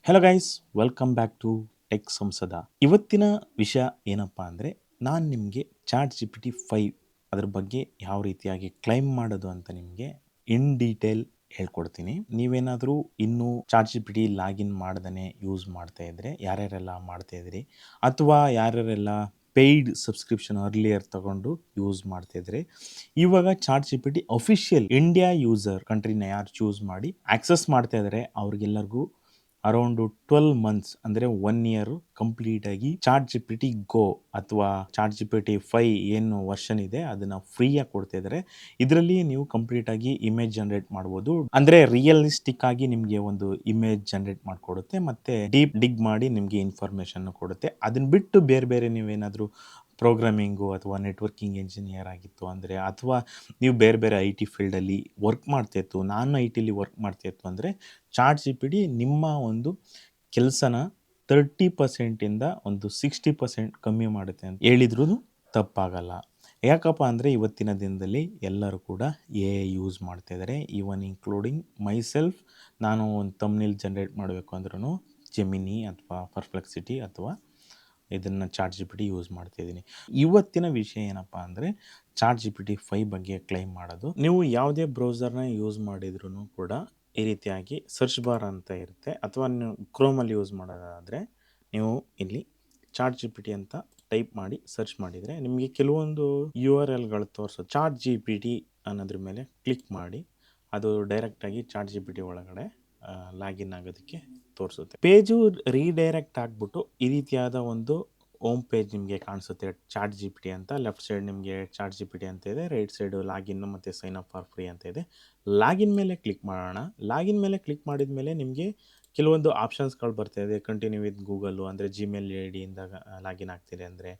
Hello guys, welcome back to tech ಸಂಸದ. ಇವತ್ತಿನ ವಿಷಯ ಏನಪ್ಪ ಅಂದರೆ, ನಾನು ನಿಮಗೆ ಚಾಟ್ ಜಿ ಪಿ ಟಿ 5 ಅದ್ರ ಬಗ್ಗೆ ಯಾವ ರೀತಿಯಾಗಿ ಕ್ಲೈಮ್ ಮಾಡೋದು ಅಂತ ನಿಮಗೆ ಇನ್ ಡೀಟೇಲ್ ಹೇಳ್ಕೊಡ್ತೀನಿ. ನೀವೇನಾದರೂ ಇನ್ನೂ chat G P T login ಮಾಡ್ದೇ ಯೂಸ್ ಮಾಡ್ತಾ ಇದ್ರೆ, ಯಾರ್ಯಾರೆಲ್ಲ ಮಾಡ್ತಾ ಇದ್ರಿ ಅಥವಾ ಯಾರ್ಯಾರೆಲ್ಲ ಪೇಯ್ಡ್ ಸಬ್ಸ್ಕ್ರಿಪ್ಷನ್ ಅರ್ಲಿಯರ್ ತಗೊಂಡು ಯೂಸ್ ಮಾಡ್ತಾ ಇದ್ರೆ, ಇವಾಗ chat G P T official India user ಕಂಟ್ರಿನ ಯಾರು ಚೂಸ್ ಮಾಡಿ ಆಕ್ಸೆಸ್ ಮಾಡ್ತಾ ಇದ್ದಾರೆ ಅವ್ರಿಗೆಲ್ಲರಿಗೂ ಅರೌಂಡ್ 12 ಮಂತ್ಸ್ ಅಂದರೆ 1 ಇಯರ್ ಕಂಪ್ಲೀಟ್ ಆಗಿ ಚಾಟ್ ಜಿ ಪಿ ಟಿ ಗೋ ಅಥವಾ ಚಾಟ್ ಜಿ ಪಿ ಟಿ 5 ಏನು ವರ್ಷನ್ ಇದೆ ಅದನ್ನ ಫ್ರೀಯಾಗಿ ಕೊಡ್ತಾ ಇದ್ದಾರೆ. ಇದರಲ್ಲಿ ನೀವು ಕಂಪ್ಲೀಟ್ ಆಗಿ ಇಮೇಜ್ ಜನರೇಟ್ ಮಾಡ್ಬೋದು. ಅಂದ್ರೆ ರಿಯಲಿಸ್ಟಿಕ್ ಆಗಿ ನಿಮಗೆ ಒಂದು ಇಮೇಜ್ ಜನರೇಟ್ ಮಾಡಿಕೊಡುತ್ತೆ, ಮತ್ತೆ ಡೀಪ್ ಡಿಗ್ ಮಾಡಿ ನಿಮಗೆ ಇನ್ಫಾರ್ಮೇಶನ್ ಕೊಡುತ್ತೆ. ಅದನ್ನ ಬಿಟ್ಟು ಬೇರೆ ಬೇರೆ ನೀವೇನಾದರೂ ಪ್ರೋಗ್ರಾಮಿಂಗು ಅಥವಾ ನೆಟ್ವರ್ಕಿಂಗ್ ಇಂಜಿನಿಯರ್ ಆಗಿತ್ತು ಅಂದರೆ, ಅಥವಾ ನೀವು ಬೇರೆ ಬೇರೆ ಐ ಟಿ ಫೀಲ್ಡಲ್ಲಿ ವರ್ಕ್ ಮಾಡ್ತಾಯಿತ್ತು, ನಾನು ಐ ಟಿಲಿ ವರ್ಕ್ ಮಾಡ್ತಾಯಿತ್ತು ಅಂದರೆ, ಚಾಟ್ ಜಿ ಪಿ ಟಿ ನಿಮ್ಮ ಒಂದು ಕೆಲಸನ 30%ಇಂದ ಒಂದು 60% ಕಮ್ಮಿ ಮಾಡುತ್ತೆ ಅಂತ ಹೇಳಿದ್ರೂ ತಪ್ಪಾಗಲ್ಲ. ಯಾಕಪ್ಪ ಅಂದರೆ ಇವತ್ತಿನ ದಿನದಲ್ಲಿ ಎಲ್ಲರೂ ಕೂಡ ಎ ಐ ಯೂಸ್ ಮಾಡ್ತಾ ಇದ್ದಾರೆ, ಈವನ್ ಇನ್ಕ್ಲೂಡಿಂಗ್ ಮೈಸೆಲ್ಫ್. ನಾನು ಒಂದು ತಮ್ನೇಲ್ ಜನ್ರೇಟ್ ಮಾಡಬೇಕು ಅಂದ್ರೂ ಜೆಮಿನಿ ಅಥವಾ ಪರ್ಪ್ಲೆಕ್ಸಿಟಿ ಅಥವಾ ಇದನ್ನು chat G P T use ಮಾಡ್ತಾಯಿದ್ದೀನಿ. ಇವತ್ತಿನ ವಿಷಯ ಏನಪ್ಪ ಅಂದರೆ, ಚಾಟ್ ಜಿ ಪಿ ಟಿ 5 ಬಗ್ಗೆ ಕ್ಲೈಮ್ ಮಾಡೋದು. ನೀವು ಯಾವುದೇ ಬ್ರೌಸರ್ನ ಯೂಸ್ ಮಾಡಿದ್ರೂ ಕೂಡ ಈ ರೀತಿಯಾಗಿ ಸರ್ಚ್ ಬಾರ್ ಅಂತ ಇರುತ್ತೆ, ಅಥವಾ ನೀವು ಕ್ರೋಮಲ್ಲಿ ಯೂಸ್ ಮಾಡೋದಾದರೆ ನೀವು ಇಲ್ಲಿ ಚಾಟ್ ಜಿ ಪಿ ಟಿ ಅಂತ ಟೈಪ್ ಮಾಡಿ ಸರ್ಚ್ ಮಾಡಿದರೆ ನಿಮಗೆ ಕೆಲವೊಂದು ಯು ಆರ್ ಎಲ್ಗಳು ತೋರಿಸೋದು. ಚಾಟ್ ಜಿ ಪಿ ಟಿ ಅನ್ನೋದ್ರ ಮೇಲೆ ಕ್ಲಿಕ್ ಮಾಡಿ ಅದು ಡೈರೆಕ್ಟಾಗಿ ಚಾಟ್ ಜಿ ಪಿ ಟಿ ಒಳಗಡೆ ಲಾಗಿನ್ ಆಗೋದಕ್ಕೆ ತೋರಿಸುತ್ತೆ. ಪೇಜು ರೀಡೈರೆಕ್ಟ್ ಆಗಿಬಿಟ್ಟು ಈ ರೀತಿಯಾದ ಒಂದು ಹೋಮ್ ಪೇಜ್ ನಿಮಗೆ ಕಾಣಿಸುತ್ತೆ. ಚಾಟ್ ಜಿ ಪಿ ಟಿ ಅಂತ ಲೆಫ್ಟ್ ಸೈಡ್ ನಿಮಗೆ ಚಾಟ್ ಜಿ ಪಿ ಟಿ ಅಂತ ಇದೆ, ರೈಟ್ ಸೈಡು ಲಾಗಿನ್ ಮತ್ತು ಸೈನ್ ಅಪ್ ಫಾರ್ ಫ್ರೀ ಅಂತ ಇದೆ. ಲಾಗಿನ್ ಮೇಲೆ ಕ್ಲಿಕ್ ಮಾಡೋಣ. ಲಾಗಿನ್ ಮೇಲೆ ಕ್ಲಿಕ್ ಮಾಡಿದ ಮೇಲೆ ನಿಮಗೆ ಕೆಲವೊಂದು ಆಪ್ಷನ್ಸ್ಗಳು ಬರ್ತಾ ಇದೆ. ಕಂಟಿನ್ಯೂ ವಿತ್ ಗೂಗಲ್ಲು ಅಂದರೆ ಜಿಮೇಲ್ ಐ ಡಿಯಿಂದ ಲಾಗಿನ್ ಆಗ್ತಿದೆ ಅಂದರೆ,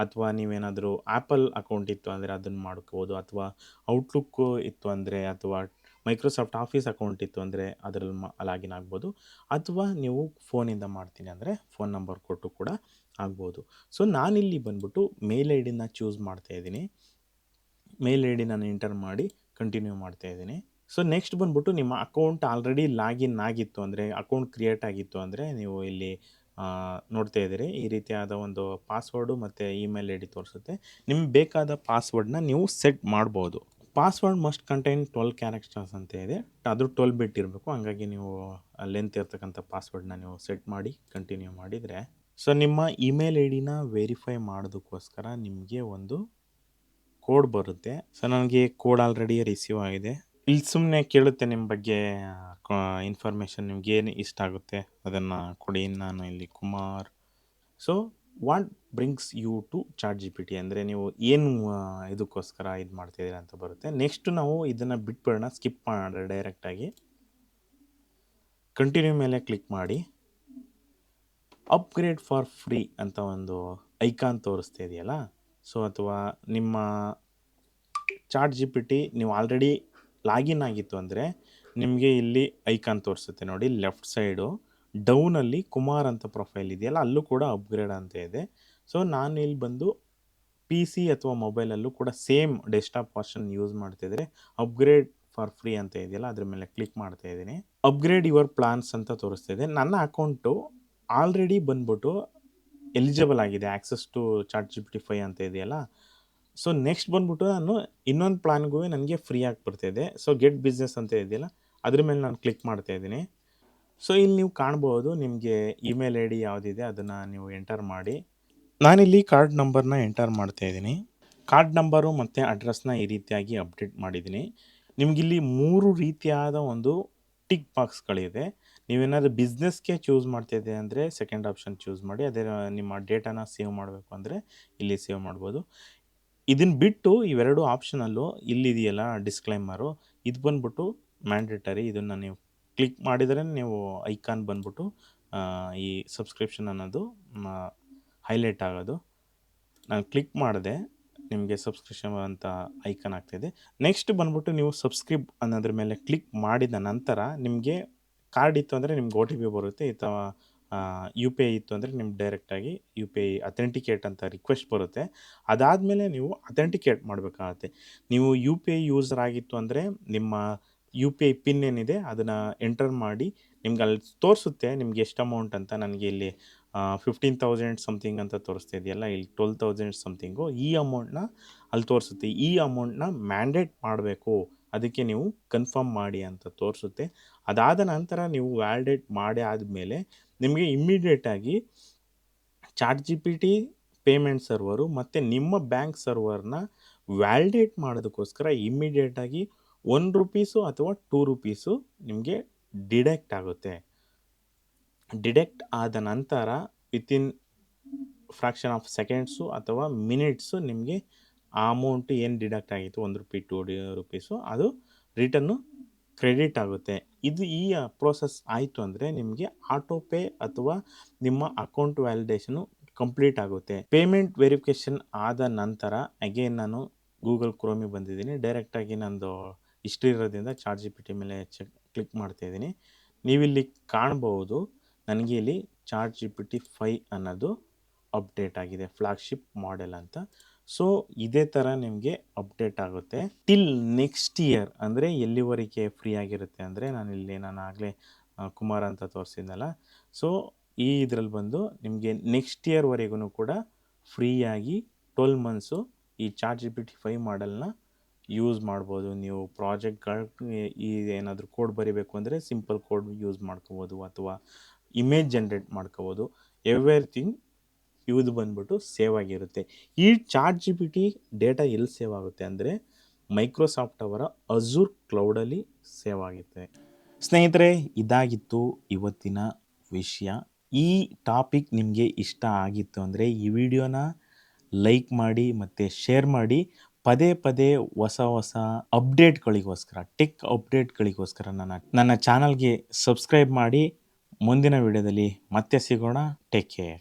ಅಥವಾ ನೀವೇನಾದರೂ ಆ್ಯಪಲ್ ಅಕೌಂಟ್ ಇತ್ತು ಅಂದರೆ ಅದನ್ನು ಮಾಡ್ಕೋಬೋದು, ಅಥವಾ ಔಟ್ಲುಕ್ಕು ಇತ್ತು ಅಂದರೆ, ಅಥವಾ ಮೈಕ್ರೋಸಾಫ್ಟ್ ಆಫೀಸ್ ಅಕೌಂಟ್ ಇತ್ತು ಅಂದರೆ ಅದರಲ್ಲಿ ಲಾಗಿನ್ ಆಗ್ಬೋದು, ಅಥವಾ ನೀವು ಫೋನಿಂದ ಮಾಡ್ತೀನಿ ಅಂದರೆ ಫೋನ್ ನಂಬರ್ ಕೊಟ್ಟು ಕೂಡ ಆಗ್ಬೋದು. ಸೊ ನಾನಿಲ್ಲಿ ಬಂದ್ಬಿಟ್ಟು ಮೇಲ್ ಐ ಡಿನ ಚೂಸ್ ಮಾಡ್ತಾ ಇದ್ದೀನಿ. ಮೇಲ್ ಐ ಡಿ ನಾನು ಎಂಟರ್ ಮಾಡಿ ಕಂಟಿನ್ಯೂ ಮಾಡ್ತಾ ಇದ್ದೀನಿ. ಸೊ ನೆಕ್ಸ್ಟ್ ಬಂದ್ಬಿಟ್ಟು ನಿಮ್ಮ ಅಕೌಂಟ್ ಆಲ್ರೆಡಿ ಲಾಗಿನ್ ಆಗಿತ್ತು ಅಂದರೆ, ಅಕೌಂಟ್ ಕ್ರಿಯೇಟ್ ಆಗಿತ್ತು ಅಂದರೆ ನೀವು ಇಲ್ಲಿ ನೋಡ್ತಾ ಇದ್ದೀರಿ ಈ ರೀತಿಯಾದ ಒಂದು ಪಾಸ್ವರ್ಡು ಮತ್ತು ಇಮೇಲ್ ಐ ಡಿ ತೋರಿಸುತ್ತೆ. ನಿಮ್ಗೆ ಬೇಕಾದ ಪಾಸ್ವರ್ಡ್ನ ನೀವು ಸೆಟ್ ಮಾಡ್ಬೋದು. ಪಾಸ್ವರ್ಡ್ ಮಸ್ಟ್ ಕಂಟೈನ್ 12 ಕ್ಯಾರೆಕ್ಟರ್ಸ್ ಅಂತ ಇದೆ, ಅದು 12 ಬಿಟ್ ಇರಬೇಕು. ಹಂಗಾಗಿ ನೀವು ಲೆಂತ್ ಇರ್ತಕ್ಕಂಥ ಪಾಸ್ವರ್ಡ್ನ ನೀವು ಸೆಟ್ ಮಾಡಿ ಕಂಟಿನ್ಯೂ ಮಾಡಿದರೆ, ಸೊ ನಿಮ್ಮ ಇಮೇಲ್ ಐ ಡಿನ ವೆರಿಫೈ ಮಾಡೋದಕ್ಕೋಸ್ಕರ ನಿಮಗೆ ಒಂದು ಕೋಡ್ ಬರುತ್ತೆ. ಸೊ ನನಗೆ ಕೋಡ್ ಆಲ್ರೆಡಿ ರಿಸೀವ್ ಆಗಿದೆ. ಇಲ್ಲಿ ಸುಮ್ಮನೆ ಕೇಳುತ್ತೆ ನಿಮ್ಮ ಬಗ್ಗೆ ಇನ್ಫಾರ್ಮೇಷನ್, ನಿಮ್ಗೆ ಏನು ಇಷ್ಟ ಆಗುತ್ತೆ ಅದನ್ನು ಕೊಡಿ. ನಾನು ಇಲ್ಲಿ Kumar. So what brings you to chat G P T ಅಂದರೆ ನೀವು ಏನು ಇದಕ್ಕೋಸ್ಕರ ಇದು ಮಾಡ್ತಾಯಿದ್ದೀರಾ ಅಂತ ಬರುತ್ತೆ. ನೆಕ್ಸ್ಟ್ ನಾವು ಇದನ್ನು ಬಿಟ್ಬಿಡೋಣ, ಸ್ಕಿಪ್ ಮಾಡೋಣ. ಡೈರೆಕ್ಟಾಗಿ ಕಂಟಿನ್ಯೂ ಮೇಲೆ ಕ್ಲಿಕ್ ಮಾಡಿ ಅಪ್ಗ್ರೇಡ್ ಫಾರ್ ಫ್ರೀ ಅಂತ ಒಂದು ಐಕಾನ್ ತೋರಿಸ್ತಾ ಇದೆಯಲ್ಲ, ಸೊ ಅಥವಾ ನಿಮ್ಮ ಚಾಟ್ ಜಿ ಪಿ ಟಿ ನೀವು ಆಲ್ರೆಡಿ ಲಾಗಿನ್ ಆಗಿತ್ತು ಅಂದರೆ ನಿಮಗೆ ಇಲ್ಲಿ ಐಕಾನ್ ತೋರಿಸುತ್ತೆ ನೋಡಿ, ಲೆಫ್ಟ್ ಸೈಡು ಡೌನಲ್ಲಿ ಕುಮಾರ್ ಅಂತ ಪ್ರೊಫೈಲ್ ಇದೆಯಲ್ಲ, ಅಲ್ಲೂ ಕೂಡ ಅಪ್ಗ್ರೇಡ್ ಅಂತ ಇದೆ. ಸೊ ನಾನು ಇಲ್ಲಿ ಬಂದು ಪಿ ಸಿ ಅಥವಾ ಮೊಬೈಲಲ್ಲೂ ಕೂಡ ಸೇಮ್ ಡೆಸ್ಕ್ಟಾಪ್ ವರ್ಷನ್ ಯೂಸ್ ಮಾಡ್ತಿದ್ರೆ ಅಪ್ಗ್ರೇಡ್ ಫಾರ್ ಫ್ರೀ ಅಂತ ಇದೆಯಲ್ಲ ಅದ್ರ ಮೇಲೆ ಕ್ಲಿಕ್ ಮಾಡ್ತಾ ಇದ್ದೀನಿ. ಅಪ್ಗ್ರೇಡ್ ಯುವರ್ ಪ್ಲಾನ್ಸ್ ಅಂತ ತೋರಿಸ್ತಾ ಇದೆ. ನನ್ನ ಅಕೌಂಟು ಆಲ್ರೆಡಿ ಬಂದ್ಬಿಟ್ಟು ಎಲಿಜಿಬಲ್ ಆಗಿದೆ, access to chat G P T 5 ಅಂತ ಇದೆಯಲ್ಲ. ಸೊ ನೆಕ್ಸ್ಟ್ ಬಂದ್ಬಿಟ್ಟು ನಾನು ಇನ್ನೊಂದು ಪ್ಲಾನ್ಗೂ ನನಗೆ ಫ್ರೀ ಆಗಿ ಬರ್ತಾಯಿದೆ. ಸೊ ಗೆಟ್ ಬಿಸ್ನೆಸ್ ಅಂತ ಇದೆಯಲ್ಲ ಅದ್ರ ಮೇಲೆ ನಾನು ಕ್ಲಿಕ್ ಮಾಡ್ತಾ ಇದ್ದೀನಿ. ಸೊ ಇಲ್ಲಿ ನೀವು ಕಾಣ್ಬೋದು ನಿಮಗೆ ಇಮೇಲ್ ಐ ಡಿ ಯಾವುದಿದೆ ಅದನ್ನು ನೀವು ಎಂಟರ್ ಮಾಡಿ. ನಾನಿಲ್ಲಿ ಕಾರ್ಡ್ ನಂಬರ್ನ ಎಂಟರ್ ಮಾಡ್ತಾ ಇದ್ದೀನಿ. ಕಾರ್ಡ್ ನಂಬರು ಮತ್ತು ಅಡ್ರೆಸ್ನ ಈ ರೀತಿಯಾಗಿ ಅಪ್ಡೇಟ್ ಮಾಡಿದ್ದೀನಿ. ನಿಮಗಿಲ್ಲಿ 3 ರೀತಿಯಾದ ಒಂದು ಟಿಕ್ ಬಾಕ್ಸ್ಗಳಿದೆ. ನೀವೇನಾದರೂ ಬಿಸ್ನೆಸ್ಗೆ ಚೂಸ್ ಮಾಡ್ತಾಯಿದ್ದೆ ಅಂದರೆ ಸೆಕೆಂಡ್ ಆಪ್ಷನ್ ಚೂಸ್ ಮಾಡಿ, ಅದೇ ನಿಮ್ಮ ಡೇಟಾನ ಸೇವ್ ಮಾಡಬೇಕು ಅಂದರೆ ಇಲ್ಲಿ ಸೇವ್ ಮಾಡ್ಬೋದು. ಇದನ್ನು ಬಿಟ್ಟು ಇವೆರಡು ಆಪ್ಷನಲ್ಲೂ ಇಲ್ಲಿದೆಯಲ್ಲ ಡಿಸ್ಕ್ಲೈಮರು, ಇದು ಬಂದ್ಬಿಟ್ಟು ಮ್ಯಾಂಡೇಟರಿ. ಇದನ್ನು ನೀವು ಕ್ಲಿಕ್ ಮಾಡಿದರೆ ನೀವು ಐಕಾನ್ ಬಂದ್ಬಿಟ್ಟು ಈ ಸಬ್ಸ್ಕ್ರಿಪ್ಷನ್ ಅನ್ನೋದು ಹೈಲೈಟ್ ಆಗೋದು. ನಾನು ಕ್ಲಿಕ್ ಮಾಡಿದೆ, ನಿಮಗೆ ಸಬ್ಸ್ಕ್ರಿಪ್ಷನ್ ಅಂತ ಐಕಾನ್ ಆಗ್ತಾಯಿದೆ. ನೆಕ್ಸ್ಟ್ ಬಂದ್ಬಿಟ್ಟು ನೀವು ಸಬ್ಸ್ಕ್ರೈಬ್ ಅನ್ನೋದ್ರ ಮೇಲೆ ಕ್ಲಿಕ್ ಮಾಡಿದ ನಂತರ ನಿಮಗೆ ಕಾರ್ಡ್ ಇತ್ತು ಅಂದರೆ ನಿಮ್ಗೆ ಒ ಟಿ ಪಿ ಬರುತ್ತೆ, ಅಥವಾ ಯು ಪಿ ಐ ಇತ್ತು ಅಂದರೆ ನಿಮ್ಗೆ ಡೈರೆಕ್ಟಾಗಿ ಯು ಪಿ ಐ ಅಥೆಂಟಿಕೇಟ್ ಅಂತ ರಿಕ್ವೆಸ್ಟ್ ಬರುತ್ತೆ. ಅದಾದಮೇಲೆ ನೀವು ಅಥೆಂಟಿಕೇಟ್ ಮಾಡಬೇಕಾಗತ್ತೆ. ನೀವು ಯು ಪಿ ಐ ಯೂಸರ್ ಆಗಿತ್ತು ಅಂದರೆ ನಿಮ್ಮ UPI ಪಿನ್ ಏನಿದೆ ಅದನ್ನು ಎಂಟರ್ ಮಾಡಿ ನಿಮ್ಗೆ ಅಲ್ಲಿ ತೋರಿಸುತ್ತೆ ನಿಮ್ಗೆ ಎಷ್ಟು ಅಮೌಂಟ್ ಅಂತ. ನನಗೆ ಇಲ್ಲಿ 15,000 ಸಮಥಿಂಗ್ ಅಂತ ತೋರಿಸ್ತಾ ಇದೆಯಲ್ಲ, ಇಲ್ಲಿ 12,000 ಸಮಥಿಂಗು ಈ ಅಮೌಂಟ್ನ ಅಲ್ಲಿ ತೋರಿಸುತ್ತೆ. ಈ ಅಮೌಂಟ್ನ ಮ್ಯಾಂಡೇಟ್ ಮಾಡಬೇಕು, ಅದಕ್ಕೆ ನೀವು ಕನ್ಫರ್ಮ್ ಮಾಡಿ ಅಂತ ತೋರಿಸುತ್ತೆ. ಅದಾದ ನಂತರ ನೀವು ವ್ಯಾಲಿಡೇಟ್ ಮಾಡಿ ಆದಮೇಲೆ ನಿಮಗೆ ಇಮ್ಮಿಡಿಯೇಟಾಗಿ ChatGPT ಪೇಮೆಂಟ್ ಸರ್ವರು ಮತ್ತು ನಿಮ್ಮ ಬ್ಯಾಂಕ್ ಸರ್ವರ್ನ ವ್ಯಾಲಿಡೇಟ್ ಮಾಡೋದಕ್ಕೋಸ್ಕರ ಇಮ್ಮಿಡಿಯೇಟಾಗಿ ₹1 ಅಥವಾ ₹2 ನಿಮಗೆ ಡಿಡಕ್ಟ್ ಆಗುತ್ತೆ. ಡಿಡಕ್ಟ್ ಆದ ನಂತರ ವಿತಿನ್ ಫ್ರಾಕ್ಷನ್ ಆಫ್ ಸೆಕೆಂಡ್ಸು ಅಥವಾ ಮಿನಿಟ್ಸು ನಿಮಗೆ ಆ ಅಮೌಂಟು ಏನು ಡಿಡಕ್ಟ್ ಆಗಿತ್ತು ₹1 ₹2 ಅದು ರಿಟರ್ನು ಕ್ರೆಡಿಟ್ ಆಗುತ್ತೆ. ಇದು ಈ ಪ್ರೋಸೆಸ್ ಆಯಿತು ಅಂದರೆ ನಿಮಗೆ ಆಟೋ ಪೇ ಅಥವಾ ನಿಮ್ಮ ಅಕೌಂಟ್ ವ್ಯಾಲಿಡೇಷನು ಕಂಪ್ಲೀಟ್ ಆಗುತ್ತೆ. ಪೇಮೆಂಟ್ ವೆರಿಫಿಕೇಷನ್ ಆದ ನಂತರ ಅಗೇನ್ ನಾನು ಗೂಗಲ್ ಕ್ರೋಮಿಗೆ ಬಂದಿದ್ದೀನಿ. ಡೈರೆಕ್ಟಾಗಿ ನಂದು ಹಿಸ್ಟ್ರಿ ಇರೋದ್ರಿಂದ ChatGPT ಮೇಲೆ ಕ್ಲಿಕ್ ಮಾಡ್ತಾಯಿದ್ದೀನಿ. ನೀವಿಲ್ಲಿ ಕಾಣ್ಬೋದು ನನಗೆ ಇಲ್ಲಿ ChatGPT 5 ಅನ್ನೋದು ಅಪ್ಡೇಟ್ ಆಗಿದೆ, ಫ್ಲಾಗ್ಶಿಪ್ ಮಾಡೆಲ್ ಅಂತ. ಸೊ ಇದೇ ಥರ ನಿಮಗೆ ಅಪ್ಡೇಟ್ ಆಗುತ್ತೆ ಟಿಲ್ ನೆಕ್ಸ್ಟ್ ಇಯರ್. ಅಂದರೆ ಎಲ್ಲಿವರೆಗೆ ಫ್ರೀ ಆಗಿರುತ್ತೆ ಅಂದರೆ ನಾನು ಆಗಲೇ ಕುಮಾರ್ ಅಂತ ತೋರಿಸಿದ್ನಲ್ಲ, ಸೊ ಈ ಇದರಲ್ಲಿ ಬಂದು ನಿಮಗೆ ನೆಕ್ಸ್ಟ್ ಇಯರ್ವರೆಗೂ ಕೂಡ ಫ್ರೀಯಾಗಿ 12 ಮಂತ್ಸು ಈ ChatGPT 5 ಮಾಡೆಲ್ನ ಯೂಸ್ ಮಾಡ್ಬೋದು. ನೀವು ಪ್ರಾಜೆಕ್ಟ್ಗಳಿಗೆ ಈ ಏನಾದರೂ ಕೋಡ್ ಬರೀಬೇಕು ಅಂದರೆ ಸಿಂಪಲ್ ಕೋಡ್ ಯೂಸ್ ಮಾಡ್ಕೋಬೋದು ಅಥವಾ ಇಮೇಜ್ ಜನ್ರೇಟ್ ಮಾಡ್ಕೋಬೋದು. ಎವ್ರಿಥಿಂಗ್ ಇದು ಬಂದ್ಬಿಟ್ಟು ಸೇವ್ ಆಗಿರುತ್ತೆ. ಈ ChatGPT ಡೇಟಾ ಎಲ್ಲಿ ಸೇವ್ ಆಗುತ್ತೆ ಅಂದರೆ ಮೈಕ್ರೋಸಾಫ್ಟ್ ಅವರ ಅಜೂರ್ ಕ್ಲೌಡಲ್ಲಿ ಸೇವ್ ಆಗುತ್ತೆ. ಸ್ನೇಹಿತರೆ, ಇದಾಗಿತ್ತು ಇವತ್ತಿನ ವಿಷಯ. ಈ ಟಾಪಿಕ್ ನಿಮಗೆ ಇಷ್ಟ ಆಗಿತ್ತು ಅಂದರೆ ಈ ವಿಡಿಯೋನ ಲೈಕ್ ಮಾಡಿ ಮತ್ತು ಶೇರ್ ಮಾಡಿ. ಪದೇ ಪದೇ ಹೊಸ ಅಪ್ಡೇಟ್ಗಳಿಗೋಸ್ಕರ, ಟೆಕ್ ಅಪ್ಡೇಟ್ಗಳಿಗೋಸ್ಕರ ನನ್ನ ಚಾನಲ್ಗೆ ಸಬ್ಸ್ಕ್ರೈಬ್ ಮಾಡಿ. ಮುಂದಿನ ವಿಡಿಯೋದಲ್ಲಿ ಮತ್ತೆ ಸಿಗೋಣ. Take care.